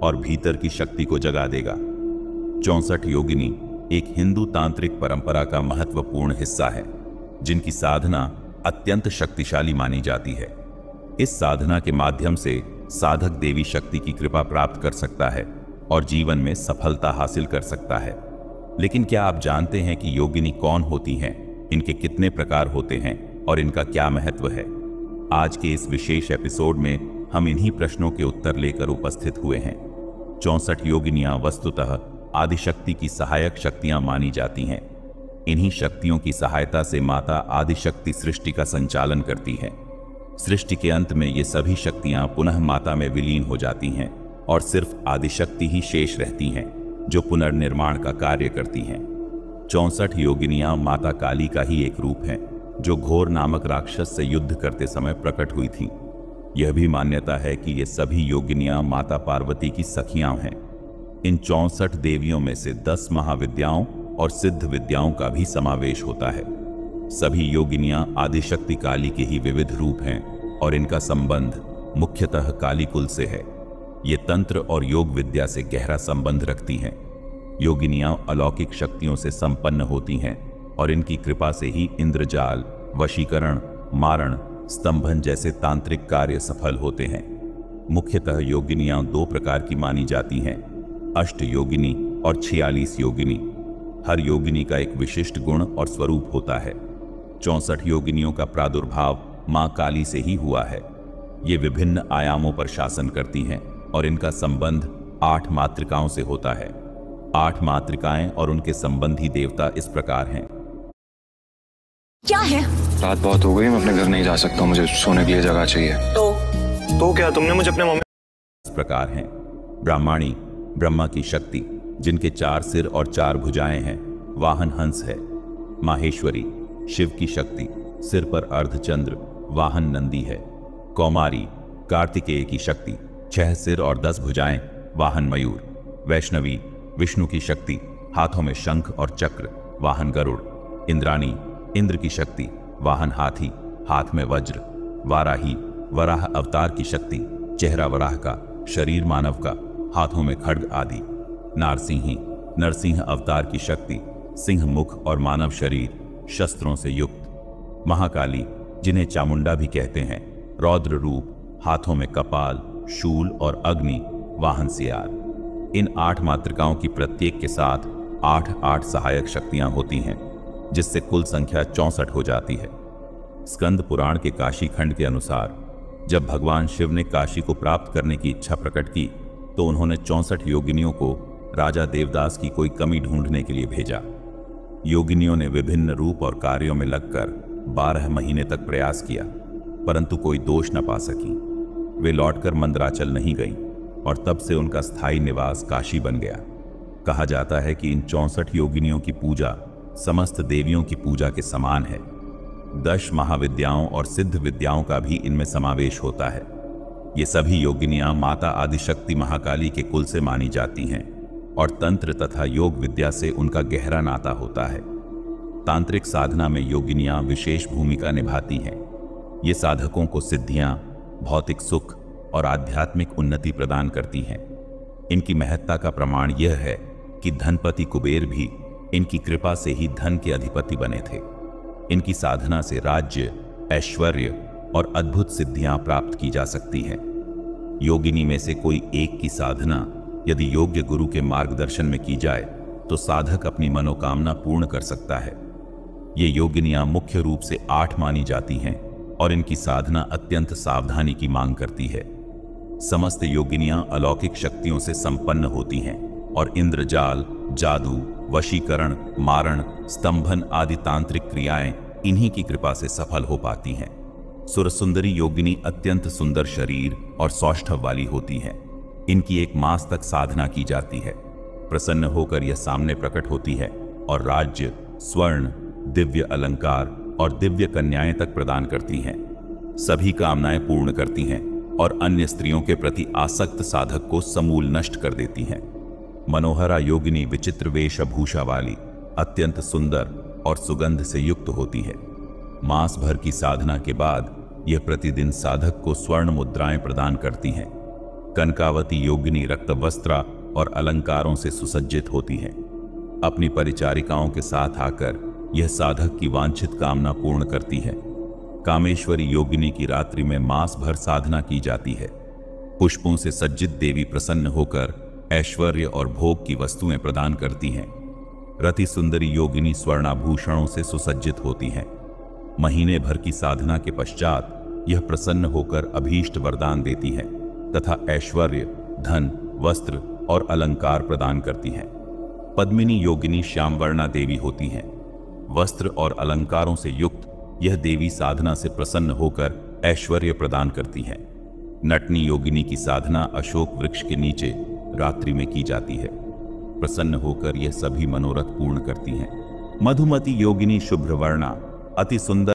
और भीतर की शक्ति को जगा देगा। 64 योगिनी एक हिंदू तांत्रिक परंपरा का महत्वपूर्ण हिस्सा है, जिनकी साधना अत्यंत शक्तिशाली मानी जाती है। इस साधना के माध्यम से साधक देवी शक्ति की कृपा प्राप्त कर सकता है और जीवन में सफलता हासिल कर सकता है। लेकिन क्या आप जानते हैं कि योगिनी कौन होती हैं, इनके कितने प्रकार होते हैं और इनका क्या महत्व है? आज के इस विशेष एपिसोड में हम इन्हीं प्रश्नों के उत्तर लेकर उपस्थित हुए हैं। 64 योगिनियां वस्तुतः आदिशक्ति की सहायक शक्तियां मानी जाती हैं। इन्हीं शक्तियों की सहायता से माता आदिशक्ति सृष्टि का संचालन करती है। सृष्टि के अंत में ये सभी शक्तियां पुनः माता में विलीन हो जाती हैं और सिर्फ आदिशक्ति ही शेष रहती हैं, जो पुनर्निर्माण का कार्य करती हैं। 64 योगिनियां माता काली का ही एक रूप है, जो घोर नामक राक्षस से युद्ध करते समय प्रकट हुई थी। यह भी मान्यता है कि ये सभी योगिनियां माता पार्वती की सखियां हैं। इन 64 देवियों में से 10 महाविद्याओं और सिद्ध विद्याओं का भी समावेश होता है। सभी योगिनियां आदिशक्ति काली के ही विविध रूप हैं और इनका संबंध मुख्यतः काली कुल से है। ये तंत्र और योग विद्या से गहरा संबंध रखती हैं। योगिनियां अलौकिक शक्तियों से संपन्न होती हैं और इनकी कृपा से ही इंद्रजाल, वशीकरण, मारण, स्तंभन जैसे तांत्रिक कार्य सफल होते हैं। मुख्यतः योगिनियां 2 प्रकार की मानी जाती हैं, अष्ट योगिनी और 46 योगिनी। हर योगिनी का एक विशिष्ट गुण और स्वरूप होता है। 64 योगिनियों का प्रादुर्भाव मां काली से ही हुआ है। ये विभिन्न आयामों पर शासन करती हैं और इनका संबंध 8 मातृकाओं से होता है। 8 मातृकाएं और उनके संबंधी देवता इस प्रकार हैं। क्या है? रात बहुत हो गई, मैं अपने घर नहीं जा सकता, मुझे सोने के लिए जगह चाहिए। तो क्या तुमने मुझे अपने मम्मी इस प्रकार हैं। ब्राह्मणी ब्रह्मा की शक्ति, जिनके 4 सिर और 4 भुजाएं हैं, वाहन हंस है। माहेश्वरी शिव की शक्ति, सिर पर अर्धचंद्र, वाहन नंदी है। कौमारी कार्तिकेय की शक्ति, 6 सिर और 10 भुजाएं, वाहन मयूर। वैष्णवी विष्णु की शक्ति, हाथों में शंख और चक्र, वाहन गरुड़। इंद्राणी इंद्र की शक्ति, वाहन हाथी, हाथ में वज्र। वाराही वराह अवतार की शक्ति, चेहरा वराह का, शरीर मानव का, हाथों में खड्ग आदि। नारसिंही नरसिंह अवतार की शक्ति, सिंह मुख और मानव शरीर, शस्त्रों से युक्त। महाकाली, जिन्हें चामुंडा भी कहते हैं, रौद्र रूप, हाथों में कपाल, शूल और अग्नि, वाहन सियार। इन 8 मातृकाओं की प्रत्येक के साथ 8 सहायक शक्तियां होती हैं, जिससे कुल संख्या 64 हो जाती है। स्कंद पुराण के काशी खंड के अनुसार जब भगवान शिव ने काशी को प्राप्त करने की इच्छा प्रकट की, तो उन्होंने 64 योगिनियों को राजा देवदास की कोई कमी ढूंढने के लिए भेजा। योगिनियों ने विभिन्न रूप और कार्यों में लगकर 12 महीने तक प्रयास किया, परंतु कोई दोष न पा सकी। वे लौटकर मंदराचल नहीं गईं और तब से उनका स्थायी निवास काशी बन गया। कहा जाता है कि इन 64 योगिनियों की पूजा समस्त देवियों की पूजा के समान है। 10 महाविद्याओं और सिद्ध विद्याओं का भी इनमें समावेश होता है। ये सभी योगिनियां माता आदिशक्ति महाकाली के कुल से मानी जाती हैं और तंत्र तथा योग विद्या से उनका गहरा नाता होता है। तांत्रिक साधना में योगिनियां विशेष भूमिका निभाती हैं। ये साधकों को सिद्धियां, भौतिक सुख और आध्यात्मिक उन्नति प्रदान करती हैं। इनकी महत्ता का प्रमाण यह है कि धनपति कुबेर भी इनकी कृपा से ही धन के अधिपति बने थे। इनकी साधना से राज्य, ऐश्वर्य और अद्भुत सिद्धियां प्राप्त की जा सकती हैं। योगिनी में से कोई एक की साधना यदि योग्य गुरु के मार्गदर्शन में की जाए तो साधक अपनी मनोकामना पूर्ण कर सकता है। ये योगिनियां मुख्य रूप से 8 मानी जाती हैं और इनकी साधना अत्यंत सावधानी की मांग करती है। समस्त योगिनियां अलौकिक शक्तियों से संपन्न होती हैं और इंद्रजाल, जादू, वशीकरण, मारण, स्तंभन आदि तांत्रिक क्रियाएं इन्हीं की कृपा से सफल हो पाती हैं। सुरसुंदरी योगिनी अत्यंत सुंदर शरीर और सौष्ठव वाली होती हैं। इनकी 1 मास तक साधना की जाती है। प्रसन्न होकर यह सामने प्रकट होती है और राज्य, स्वर्ण, दिव्य अलंकार और दिव्य कन्याएं तक प्रदान करती हैं। सभी कामनाएं पूर्ण करती हैं और अन्य स्त्रियों के प्रति आसक्त साधक को समूल नष्ट कर देती हैं। मनोहरा योगिनी विचित्र वेशभूषा वाली, अत्यंत सुंदर और सुगंध से युक्त होती है। मास भर की साधना के बाद यह प्रतिदिन साधक को स्वर्ण मुद्राएं प्रदान करती हैं। कनकावती योगिनी रक्त वस्त्रा और अलंकारों से सुसज्जित होती हैं। अपनी परिचारिकाओं के साथ आकर यह साधक की वांछित कामना पूर्ण करती है। कामेश्वरी योगिनी की रात्रि में मास भर साधना की जाती है। पुष्पों से सज्जित देवी प्रसन्न होकर ऐश्वर्य और भोग की वस्तुएं प्रदान करती हैं। रति सुंदरी योगिनी स्वर्णाभूषणों से सुसज्जित होती हैं। महीने भर की साधना के पश्चात यह प्रसन्न होकर अभीष्ट वरदान देती है तथा ऐश्वर्य, धन, वस्त्र और अलंकार प्रदान करती हैं। पद्मिनी योगिनी श्यामवर्णा देवी होती हैं। वस्त्र और अलंकारों से युक्त यह देवी साधना से प्रसन्न होकर ऐश्वर्य प्रदान करती हैं। नटनी योगिनी की साधना अशोक वृक्ष के नीचे रात्रि में की जाती है। प्रसन्न होकर यह सभी मनोरथ पूर्ण करती हैं। मधुमती योगिनी शुभ्रवर्णा अति सुंदर